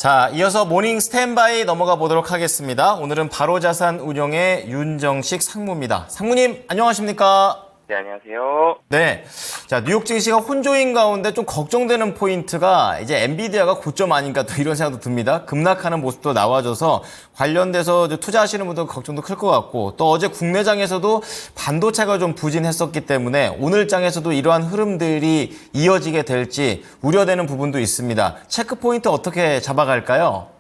자, 이어서 모닝 스탠바이 넘어가 보도록 하겠습니다. 오늘은 바로자산 운용의 윤정식 상무입니다. 상무님, 안녕하십니까? 네, 안녕하세요. 네. 자, 뉴욕 증시가 혼조인 가운데 좀 걱정되는 포인트가 이제 엔비디아가 고점 아닌가 또 이런 생각도 듭니다. 급락하는 모습도 나와줘서 관련돼서 투자하시는 분들 걱정도 클 것 같고 또 어제 국내장에서도 반도체가 좀 부진했었기 때문에 오늘 장에서도 이러한 흐름들이 이어지게 될지 우려되는 부분도 있습니다. 체크 포인트 어떻게 잡아갈까요?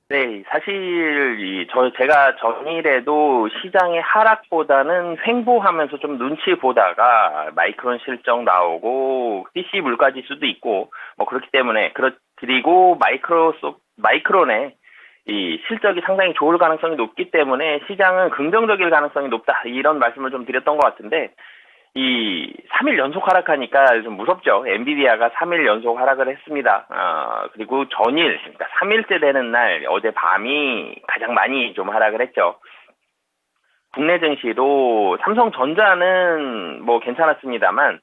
네, 사실 제가 전일에도 시장의 하락보다는 횡보하면서 좀 눈치 보다가 마이크론 실적 나오고 PC 물가지수도 있고 뭐 그렇기 때문에 그리고 마이크론의 이 실적이 상당히 좋을 가능성이 높기 때문에 시장은 긍정적일 가능성이 높다 이런 말씀을 좀 드렸던 것 같은데 이 3일 연속 하락하니까 좀 무섭죠. 엔비디아가 3일 연속 하락을 했습니다. 그리고 전일, 그러니까 3일째 되는 날, 어제 밤이 가장 많이 좀 하락을 했죠. 국내 증시도 삼성전자는 뭐 괜찮았습니다만,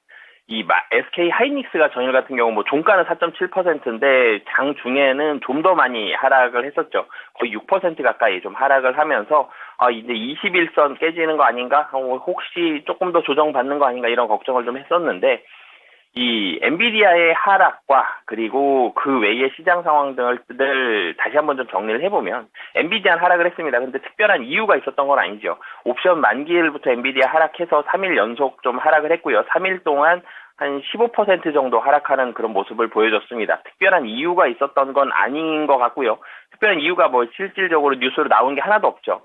SK 하이닉스가 전일 같은 경우 뭐 종가는 4.7%인데 장 중에는 좀 더 많이 하락을 했었죠. 거의 6% 가까이 좀 하락을 하면서 이제 21선 깨지는 거 아닌가? 혹시 조금 더 조정받는 거 아닌가? 이런 걱정을 좀 했었는데 이 엔비디아의 하락과 그리고 그 외의 시장 상황 등을 다시 한번 좀 정리를 해보면 엔비디아는 하락을 했습니다. 근데 특별한 이유가 있었던 건 아니죠. 옵션 만기일부터 엔비디아 하락해서 3일 연속 좀 하락을 했고요. 3일 동안 한 15% 정도 하락하는 그런 모습을 보여줬습니다. 특별한 이유가 있었던 건 아닌 것 같고요. 특별한 이유가 뭐 실질적으로 뉴스로 나온 게 하나도 없죠.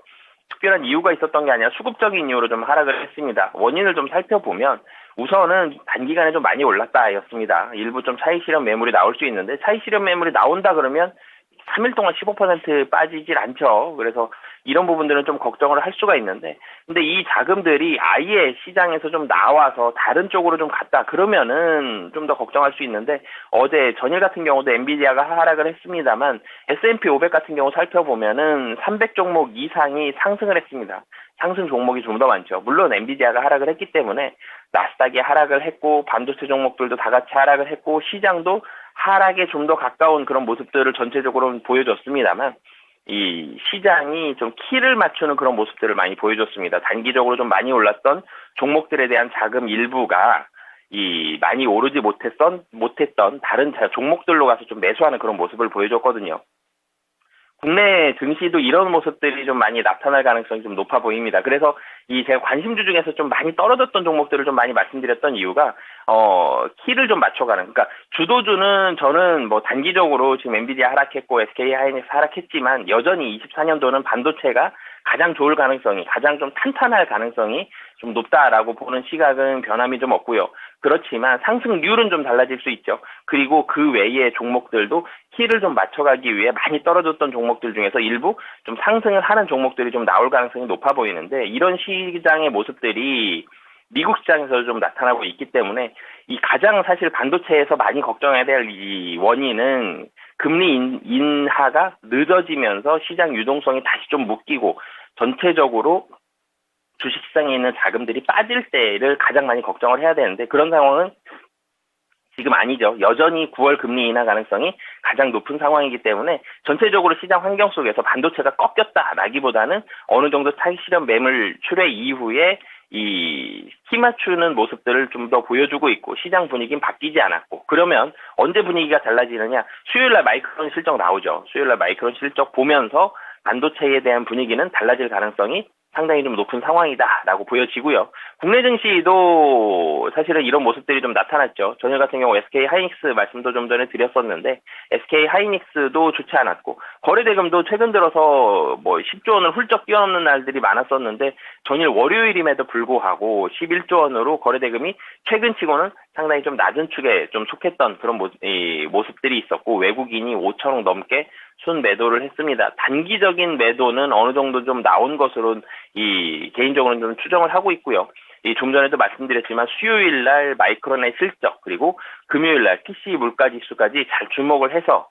특별한 이유가 있었던 게 아니라 수급적인 이유로 좀 하락을 했습니다. 원인을 좀 살펴보면 우선은 단기간에 좀 많이 올랐다였습니다. 일부 좀 차익 실현 매물이 나올 수 있는데 차익 실현 매물이 나온다 그러면 3일 동안 15% 빠지질 않죠. 그래서 이런 부분들은 좀 걱정을 할 수가 있는데 근데 이 자금들이 아예 시장에서 좀 나와서 다른 쪽으로 좀 갔다 그러면은 좀 더 걱정할 수 있는데 어제 전일 같은 경우도 엔비디아가 하락을 했습니다만 S&P 500 같은 경우 살펴보면은 300 종목 이상이 상승을 했습니다. 상승 종목이 좀 더 많죠. 물론 엔비디아가 하락을 했기 때문에 나스닥이 하락을 했고 반도체 종목들도 다 같이 하락을 했고 시장도 하락에 좀 더 가까운 그런 모습들을 전체적으로 보여줬습니다만 이 시장이 좀 키를 맞추는 그런 모습들을 많이 보여줬습니다. 단기적으로 좀 많이 올랐던 종목들에 대한 자금 일부가 많이 오르지 못했던 다른 종목들로 가서 좀 매수하는 그런 모습을 보여줬거든요. 국내 증시도 이런 모습들이 좀 많이 나타날 가능성이 좀 높아 보입니다. 그래서 제가 관심주 중에서 좀 많이 떨어졌던 종목들을 좀 많이 말씀드렸던 이유가 키를 좀 맞춰가는. 그러니까 주도주는 저는 뭐 단기적으로 지금 엔비디아 하락했고 SK 하이닉스 하락했지만 여전히 24년도는 반도체가 가장 좋을 가능성이 가장 좀 탄탄할 가능성이 좀 높다라고 보는 시각은 변함이 좀 없고요. 그렇지만 상승률은 좀 달라질 수 있죠. 그리고 그 외의 종목들도 키를 좀 맞춰가기 위해 많이 떨어졌던 종목들 중에서 일부 좀 상승을 하는 종목들이 좀 나올 가능성이 높아 보이는데 이런 시장의 모습들이 미국 시장에서 좀 나타나고 있기 때문에 가장 사실 반도체에서 많이 걱정해야 될 이 원인은 금리 인하가 늦어지면서 시장 유동성이 다시 좀 묶이고 전체적으로 주식시장에 있는 자금들이 빠질 때를 가장 많이 걱정을 해야 되는데 그런 상황은 지금 아니죠. 여전히 9월 금리 인하 가능성이 가장 높은 상황이기 때문에 전체적으로 시장 환경 속에서 반도체가 꺾였다라기보다는 어느 정도 차익 실현 매물 출회 이후에 키 맞추는 모습들을 좀 더 보여주고 있고 시장 분위기는 바뀌지 않았고 그러면 언제 분위기가 달라지느냐 수요일날 마이크론 실적 나오죠. 수요일날 마이크론 실적 보면서 반도체에 대한 분위기는 달라질 가능성이 상당히 좀 높은 상황이다라고 보여지고요. 국내 증시도 사실은 이런 모습들이 좀 나타났죠. 전일 같은 경우 SK 하이닉스 말씀도 좀 전에 드렸었는데 SK 하이닉스도 좋지 않았고 거래대금도 최근 들어서 뭐 10조 원을 훌쩍 뛰어넘는 날들이 많았었는데 전일 월요일임에도 불구하고 11조 원으로 거래대금이 최근치고는 상당히 좀 낮은 축에 좀 속했던 그런 모습들이 있었고 외국인이 5천억 넘게 순매도를 했습니다. 단기적인 매도는 어느 정도 좀 나온 것으로 개인적으로는 좀 추정을 하고 있고요. 좀 전에도 말씀드렸지만 수요일 날 마이크론의 실적 그리고 금요일 날 PC 물가지수까지 잘 주목을 해서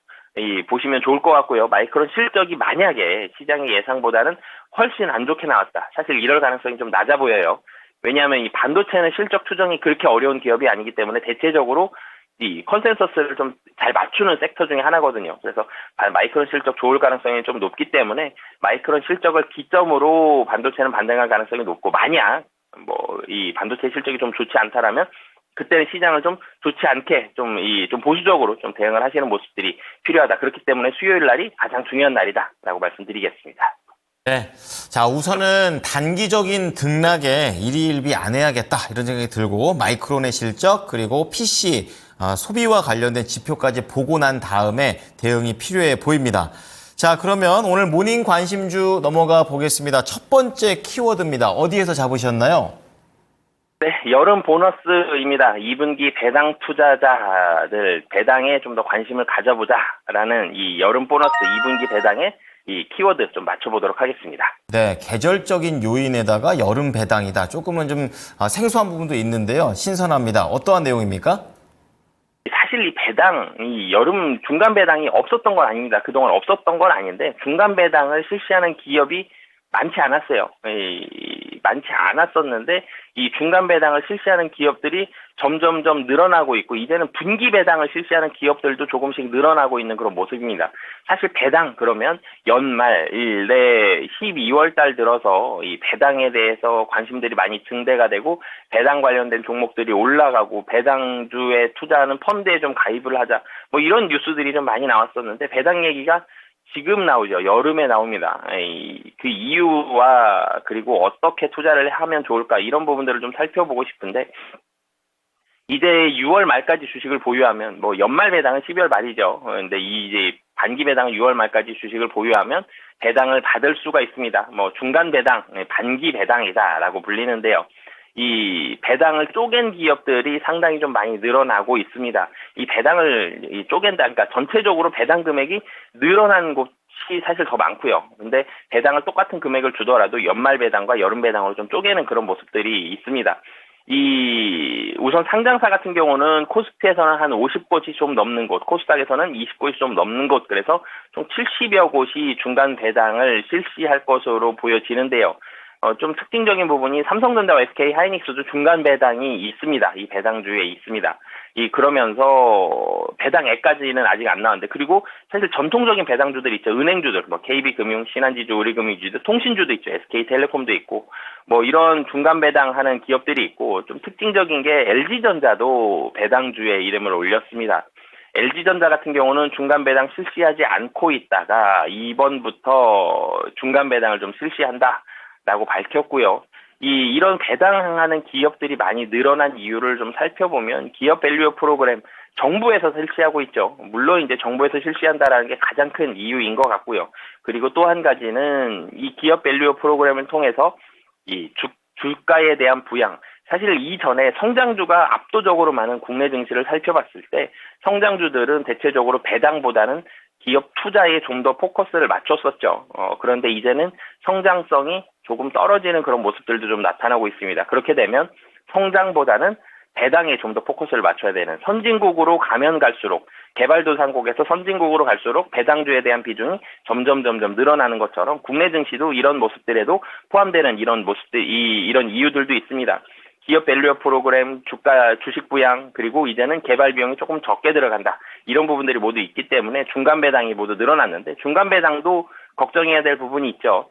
보시면 좋을 것 같고요. 마이크론 실적이 만약에 시장의 예상보다는 훨씬 안 좋게 나왔다. 사실 이럴 가능성이 좀 낮아 보여요. 왜냐하면 이 반도체는 실적 추정이 그렇게 어려운 기업이 아니기 때문에 대체적으로 이 컨센서스를 좀 잘 맞추는 섹터 중에 하나거든요. 그래서 마이크론 실적 좋을 가능성이 좀 높기 때문에 마이크론 실적을 기점으로 반도체는 반등할 가능성이 높고, 만약 뭐 이 반도체 실적이 좀 좋지 않다라면 그때는 시장을 좀 좋지 않게 좀 보수적으로 좀 대응을 하시는 모습들이 필요하다. 그렇기 때문에 수요일 날이 가장 중요한 날이다라고 말씀드리겠습니다. 네. 자, 우선은 단기적인 등락에 일희일비 안 해야겠다 이런 생각이 들고, 마이크론의 실적 그리고 PC 소비와 관련된 지표까지 보고 난 다음에 대응이 필요해 보입니다. 자, 그러면 오늘 모닝 관심주 넘어가 보겠습니다. 첫 번째 키워드입니다. 어디에서 잡으셨나요? 네, 여름 보너스입니다. 2분기 배당 투자자들 배당에 좀 더 관심을 가져보자라는 이 여름 보너스 2분기 배당에 이 키워드 좀 맞춰보도록 하겠습니다. 네, 계절적인 요인에다가 여름 배당이다. 조금은 좀 생소한 부분도 있는데요. 신선합니다. 어떠한 내용입니까? 사실 이 배당, 이 여름 중간 배당이 없었던 건 아닙니다. 그동안 없었던 건 아닌데 중간 배당을 실시하는 기업이 많지 않았어요. 많지 않았었는데 이 중간 배당을 실시하는 기업들이 점점점 늘어나고 있고, 이제는 분기 배당을 실시하는 기업들도 조금씩 늘어나고 있는 그런 모습입니다. 사실 배당 그러면 연말 내 12월 달 들어서 이 배당에 대해서 관심들이 많이 증대가 되고, 배당 관련된 종목들이 올라가고, 배당주에 투자하는 펀드에 좀 가입을 하자, 뭐 이런 뉴스들이 좀 많이 나왔었는데, 배당 얘기가 지금 나오죠. 여름에 나옵니다. 그 이유와 그리고 어떻게 투자를 하면 좋을까, 이런 부분들을 좀 살펴보고 싶은데, 이제 6월 말까지 주식을 보유하면, 뭐 연말 배당은 12월 말이죠. 근데 이제 반기 배당은 6월 말까지 주식을 보유하면 배당을 받을 수가 있습니다. 뭐 중간 배당, 반기 배당이다라고 불리는데요. 이 배당을 쪼갠 기업들이 상당히 좀 많이 늘어나고 있습니다. 이 배당을 쪼갠다, 그러니까 전체적으로 배당 금액이 늘어난 곳이 사실 더 많고요. 근데 배당을 똑같은 금액을 주더라도 연말 배당과 여름 배당으로 좀 쪼개는 그런 모습들이 있습니다. 우선 상장사 같은 경우는 코스피에서는 한 50곳이 좀 넘는 곳, 코스닥에서는 20곳이 좀 넘는 곳, 그래서 총 70여 곳이 중간 배당을 실시할 것으로 보여지는데요. 좀 특징적인 부분이 삼성전자와 SK 하이닉스도 중간 배당이 있습니다. 이 배당주에 있습니다. 그러면서 배당액까지는 아직 안 나왔는데, 그리고 사실 전통적인 배당주들 있죠. 은행주들, 뭐 KB금융, 신한지주, 우리금융지주, 통신주도 있죠. SK텔레콤도 있고, 뭐 이런 중간 배당하는 기업들이 있고, 좀 특징적인 게 LG전자도 배당주에 이름을 올렸습니다. LG전자 같은 경우는 중간 배당 실시하지 않고 있다가 이번부터 중간 배당을 좀 실시한다라고 밝혔고요. 이런 배당하는 기업들이 많이 늘어난 이유를 좀 살펴보면, 기업 밸류어 프로그램 정부에서 실시하고 있죠. 물론 이제 정부에서 실시한다라는 게 가장 큰 이유인 것 같고요. 그리고 또 한 가지는 이 기업 밸류어 프로그램을 통해서 이 주가에 대한 부양, 사실 이전에 성장주가 압도적으로 많은 국내 증시를 살펴봤을 때 성장주들은 대체적으로 배당보다는 기업 투자에 좀 더 포커스를 맞췄었죠. 그런데 이제는 성장성이 조금 떨어지는 그런 모습들도 좀 나타나고 있습니다. 그렇게 되면 성장보다는 배당에 좀 더 포커스를 맞춰야 되는, 선진국으로 가면 갈수록, 개발도상국에서 선진국으로 갈수록 배당주에 대한 비중이 점점 늘어나는 것처럼 국내 증시도 이런 모습들에도 포함되는 이런 모습들, 이런 이유들도 있습니다. 기업 밸류어 프로그램, 주식 부양, 그리고 이제는 개발 비용이 조금 적게 들어간다, 이런 부분들이 모두 있기 때문에 중간 배당이 모두 늘어났는데, 중간 배당도 걱정해야 될 부분이 있죠.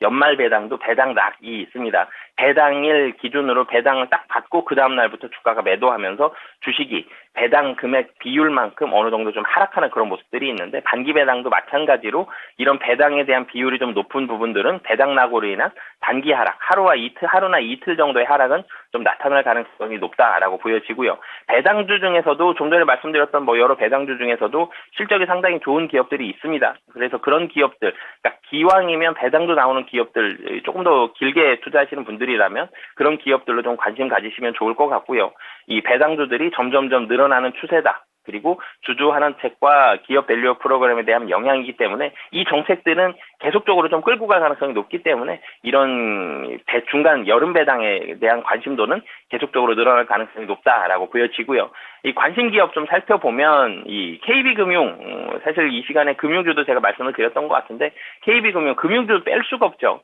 연말 배당도 배당락이 있습니다. 배당일 기준으로 배당을 딱 받고 그 다음 날부터 주가가 매도하면서 주식이 배당 금액 비율만큼 어느 정도 좀 하락하는 그런 모습들이 있는데, 반기 배당도 마찬가지로 이런 배당에 대한 비율이 좀 높은 부분들은 배당락으로 인한 단기 하락, 하루나 이틀 정도의 하락은 좀 나타날 가능성이 높다라고 보여지고요. 배당주 중에서도 좀 전에 말씀드렸던 뭐 여러 배당주 중에서도 실적이 상당히 좋은 기업들이 있습니다. 그래서 그런 기업들, 그러니까 기왕이면 배당도 나오는 기업들, 조금 더 길게 투자하시는 분들이라면 그런 기업들로 좀 관심 가지시면 좋을 것 같고요. 이 배당주들이 점점점 늘어나는 추세다. 그리고 주주 환원책과 기업 밸류어 프로그램에 대한 영향이기 때문에 이 정책들은 계속적으로 좀 끌고 갈 가능성이 높기 때문에 이런 중간 여름 배당에 대한 관심도는 계속적으로 늘어날 가능성이 높다라고 보여지고요. 이 관심 기업 좀 살펴보면 이 KB금융, 사실 이 시간에 금융주도 제가 말씀을 드렸던 것 같은데 KB금융, 금융주 뺄 수가 없죠.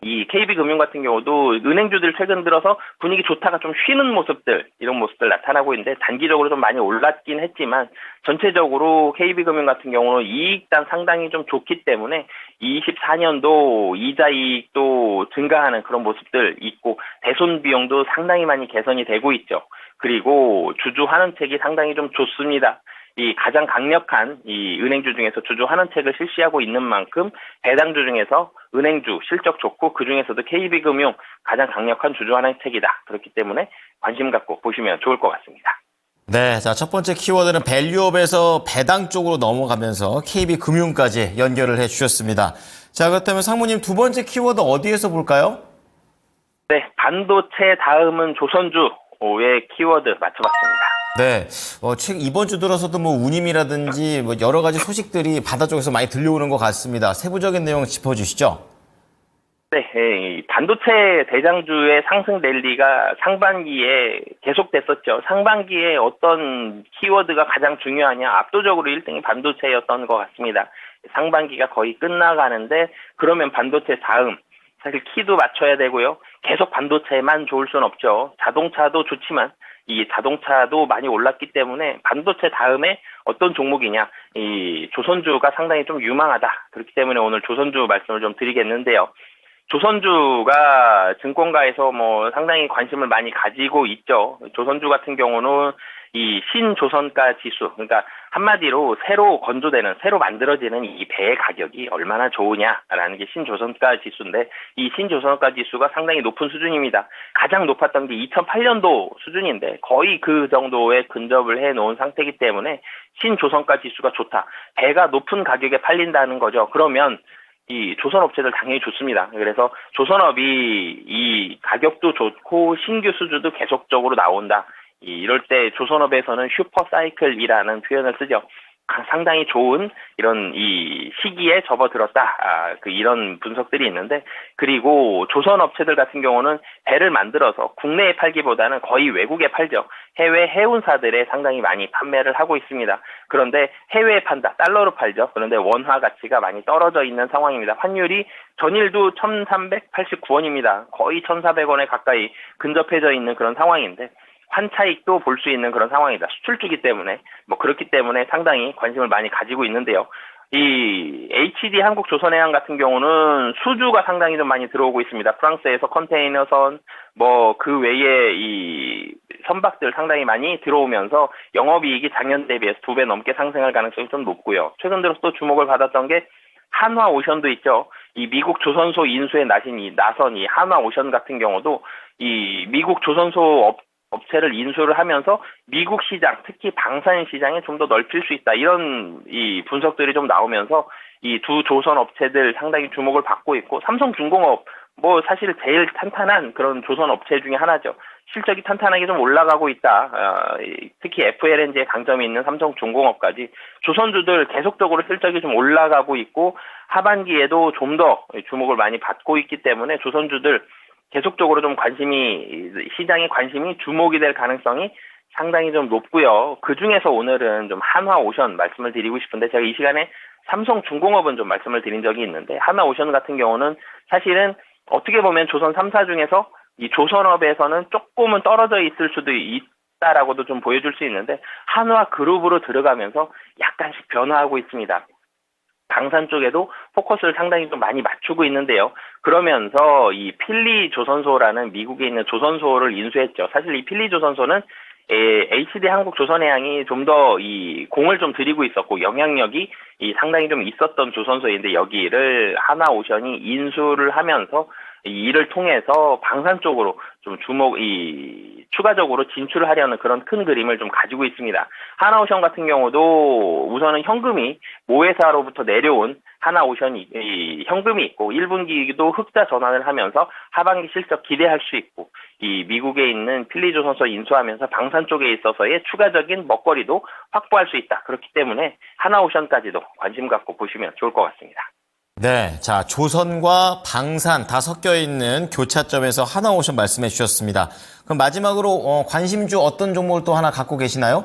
이 KB금융 같은 경우도 은행주들 최근 들어서 분위기 좋다가 좀 쉬는 모습들, 이런 모습들 나타나고 있는데 단기적으로 좀 많이 올랐긴 했지만 전체적으로 KB금융 같은 경우는 이익단 상당히 좀 좋기 때문에 24년도 이자 이익도 증가하는 그런 모습들 있고 대손 비용도 상당히 많이 개선이 되고 있죠. 그리고 주주 환원책이 상당히 좀 좋습니다. 이 가장 강력한 이 은행주 중에서 주주 환원책을 실시하고 있는 만큼 배당주 중에서 은행주 실적 좋고 그 중에서도 KB금융 가장 강력한 주주 환원책이다. 그렇기 때문에 관심 갖고 보시면 좋을 것 같습니다. 네, 자, 첫 번째 키워드는 밸류업에서 배당 쪽으로 넘어가면서 KB금융까지 연결을 해주셨습니다. 자, 그렇다면 상무님 두 번째 키워드 어디에서 볼까요? 네, 반도체 다음은 조선주의 키워드 맞춰봤습니다. 네, 최근 이번 주 들어서도 뭐 운임이라든지 뭐 여러 가지 소식들이 바다 쪽에서 많이 들려오는 것 같습니다. 세부적인 내용 짚어주시죠. 네, 이 반도체 대장주의 상승 랠리가 상반기에 계속됐었죠. 상반기에 어떤 키워드가 가장 중요하냐? 압도적으로 1등이 반도체였던 것 같습니다. 상반기가 거의 끝나가는데 그러면 반도체 다음 사실 키도 맞춰야 되고요. 계속 반도체만 좋을 순 없죠. 자동차도 좋지만 이 자동차도 많이 올랐기 때문에 반도체 다음에 어떤 종목이냐, 이 조선주가 상당히 좀 유망하다. 그렇기 때문에 오늘 조선주 말씀을 좀 드리겠는데요. 조선주가 증권가에서 뭐 상당히 관심을 많이 가지고 있죠. 조선주 같은 경우는 이 신조선가 지수, 그러니까 한마디로 새로 건조되는, 새로 만들어지는 이 배의 가격이 얼마나 좋으냐라는 게 신조선가 지수인데 이 신조선가 지수가 상당히 높은 수준입니다. 가장 높았던 게 2008년도 수준인데 거의 그 정도에 근접을 해놓은 상태이기 때문에 신조선가 지수가 좋다. 배가 높은 가격에 팔린다는 거죠. 그러면 이 조선업체들 당연히 좋습니다. 그래서 조선업이 이 가격도 좋고 신규 수주도 계속적으로 나온다. 이럴 때 조선업에서는 슈퍼사이클이라는 표현을 쓰죠. 상당히 좋은 이런 이 시기에 접어들었다. 이런 분석들이 있는데 그리고 조선업체들 같은 경우는 배를 만들어서 국내에 팔기보다는 거의 외국에 팔죠. 해외 해운사들에 상당히 많이 판매를 하고 있습니다. 그런데 해외에 판다. 달러로 팔죠. 그런데 원화 가치가 많이 떨어져 있는 상황입니다. 환율이 전일도 1,389원입니다. 거의 1,400원에 가까이 근접해져 있는 그런 상황인데 환차익도 볼 수 있는 그런 상황이다. 수출주기 때문에 뭐 그렇기 때문에 상당히 관심을 많이 가지고 있는데요. 이 HD 한국조선해양 같은 경우는 수주가 상당히 좀 많이 들어오고 있습니다. 프랑스에서 컨테이너선 뭐 그 외에 이 선박들 상당히 많이 들어오면서 영업이익이 작년 대비해서 2배 넘게 상승할 가능성이 좀 높고요. 최근 들어서 또 주목을 받았던 게 한화오션도 있죠. 이 미국 조선소 인수에 나선 이 한화오션 같은 경우도 이 미국 조선소 업체를 인수를 하면서 미국 시장, 특히 방산 시장에 좀 더 넓힐 수 있다. 이런 이 분석들이 좀 나오면서 이 두 조선 업체들 상당히 주목을 받고 있고 삼성중공업 뭐 사실 제일 탄탄한 그런 조선 업체 중에 하나죠. 실적이 탄탄하게 좀 올라가고 있다. 특히 FLNG에 강점이 있는 삼성중공업까지 조선주들 계속적으로 실적이 좀 올라가고 있고 하반기에도 좀 더 주목을 많이 받고 있기 때문에 조선주들 계속적으로 좀 시장의 관심이 주목이 될 가능성이 상당히 좀 높고요. 그 중에서 오늘은 좀 한화오션 말씀을 드리고 싶은데 제가 이 시간에 삼성중공업은 좀 말씀을 드린 적이 있는데 한화오션 같은 경우는 사실은 어떻게 보면 조선 3사 중에서 이 조선업에서는 조금은 떨어져 있을 수도 있다라고도 좀 보여줄 수 있는데 한화그룹으로 들어가면서 약간씩 변화하고 있습니다. 방산 쪽에도 포커스를 상당히 좀 많이 맞추고 있는데요. 그러면서 이 필리조선소라는 미국에 있는 조선소를 인수했죠. 사실 이 필리조선소는 HD 한국조선해양이 좀 더 이 공을 좀 들이고 있었고 영향력이 상당히 좀 있었던 조선소인데 여기를 한화오션이 인수를 하면서 이 일을 통해서 방산 쪽으로 좀 추가적으로 진출을 하려는 그런 큰 그림을 좀 가지고 있습니다. 한화오션 같은 경우도 우선은 현금이 모회사로부터 내려온 한화오션이 현금이 있고 1분기도 흑자 전환을 하면서 하반기 실적 기대할 수 있고 이 미국에 있는 필리조선소 인수하면서 방산 쪽에 있어서의 추가적인 먹거리도 확보할 수 있다. 그렇기 때문에 한화오션까지도 관심 갖고 보시면 좋을 것 같습니다. 네, 자, 조선과 방산 다 섞여 있는 교차점에서 한화오션 말씀해 주셨습니다. 그럼 마지막으로 관심주 어떤 종목을 또 하나 갖고 계시나요?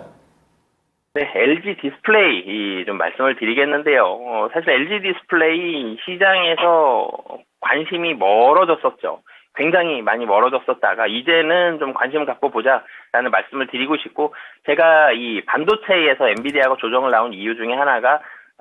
네, LG 디스플레이 좀 말씀을 드리겠는데요. 사실 LG 디스플레이 시장에서 관심이 멀어졌었죠. 굉장히 많이 멀어졌었다가 이제는 좀 관심을 갖고 보자라는 말씀을 드리고 싶고, 제가 이 반도체에서 엔비디아가 조정을 나온 이유 중에 하나가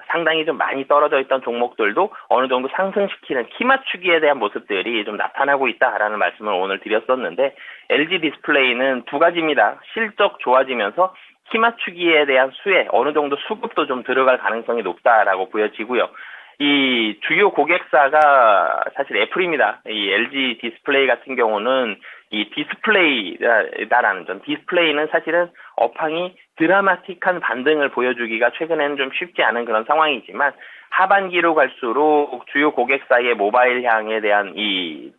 상당히 좀 많이 떨어져 있던 종목들도 어느 정도 상승시키는 키 맞추기에 대한 모습들이 좀 나타나고 있다라는 말씀을 오늘 드렸었는데, LG 디스플레이는 두 가지입니다. 실적 좋아지면서 키 맞추기에 대한 수혜, 어느 정도 수급도 좀 들어갈 가능성이 높다라고 보여지고요. 이 주요 고객사가 사실 애플입니다. 이 LG 디스플레이 같은 경우는 이 디스플레이다라는 점, 디스플레이는 사실은 업황이 드라마틱한 반등을 보여주기가 최근에는 좀 쉽지 않은 그런 상황이지만, 하반기로 갈수록 주요 고객사의 모바일 향에 대한 이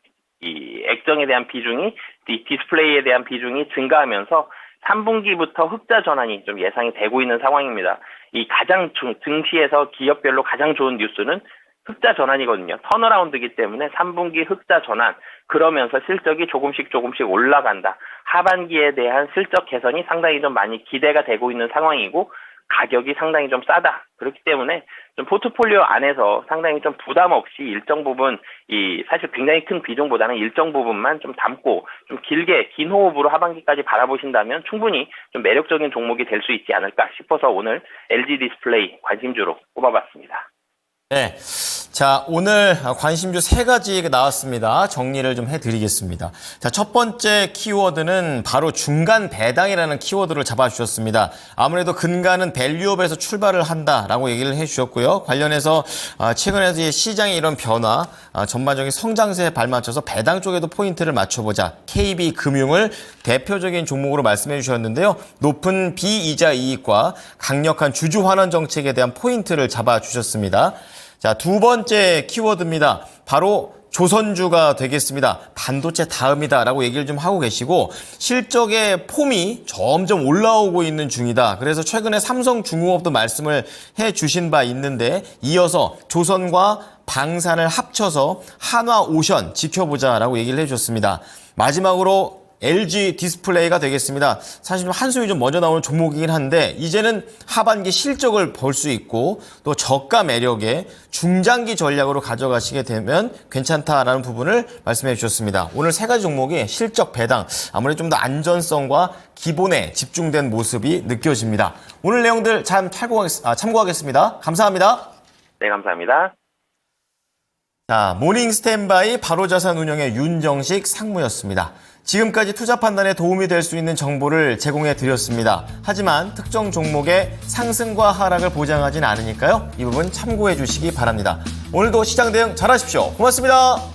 액정에 대한 비중이, 이 디스플레이에 대한 비중이 증가하면서 3분기부터 흑자 전환이 좀 예상이 되고 있는 상황입니다. 이 가장 증시에서 기업별로 가장 좋은 뉴스는 흑자 전환이거든요. 턴어라운드이기 때문에 3분기 흑자 전환, 그러면서 실적이 조금씩 올라간다. 하반기에 대한 실적 개선이 상당히 좀 많이 기대가 되고 있는 상황이고, 가격이 상당히 좀 싸다. 그렇기 때문에 좀 포트폴리오 안에서 상당히 좀 부담 없이 일정 부분, 사실 굉장히 큰 비중보다는 일정 부분만 좀 담고 좀 길게 긴 호흡으로 하반기까지 바라보신다면 충분히 좀 매력적인 종목이 될 수 있지 않을까 싶어서 오늘 LG 디스플레이 관심주로 꼽아봤습니다. 네. 자, 오늘 관심주 3가지 나왔습니다. 정리를 좀 해드리겠습니다. 자, 첫 번째 키워드는 바로 중간 배당이라는 키워드를 잡아주셨습니다. 아무래도 근간은 밸류업에서 출발을 한다라고 얘기를 해주셨고요. 관련해서 최근에 시장의 이런 변화, 전반적인 성장세에 발맞춰서 배당 쪽에도 포인트를 맞춰보자. KB금융을 대표적인 종목으로 말씀해 주셨는데요. 높은 비이자 이익과 강력한 주주 환원 정책에 대한 포인트를 잡아주셨습니다. 자, 두 번째 키워드입니다. 바로 조선주가 되겠습니다. 반도체 다음이다라고 얘기를 좀 하고 계시고, 실적의 폼이 점점 올라오고 있는 중이다. 그래서 최근에 삼성중공업도 말씀을 해 주신 바 있는데, 이어서 조선과 방산을 합쳐서 한화오션 지켜보자라고 얘기를 해 주셨습니다. 마지막으로 LG 디스플레이가 되겠습니다. 사실 한숨이 좀 먼저 나오는 종목이긴 한데, 이제는 하반기 실적을 볼 수 있고 또 저가 매력의 중장기 전략으로 가져가시게 되면 괜찮다라는 부분을 말씀해 주셨습니다. 오늘 3가지 종목이 실적 배당, 아무래도 좀 더 안전성과 기본에 집중된 모습이 느껴집니다. 오늘 내용들 잘 참고하겠습니다. 감사합니다. 네, 감사합니다. 자, 모닝 스탠바이 바로자산운용의 윤정식 상무였습니다. 지금까지 투자 판단에 도움이 될 수 있는 정보를 제공해 드렸습니다. 하지만 특정 종목의 상승과 하락을 보장하진 않으니까요. 이 부분 참고해 주시기 바랍니다. 오늘도 시장 대응 잘하십시오. 고맙습니다.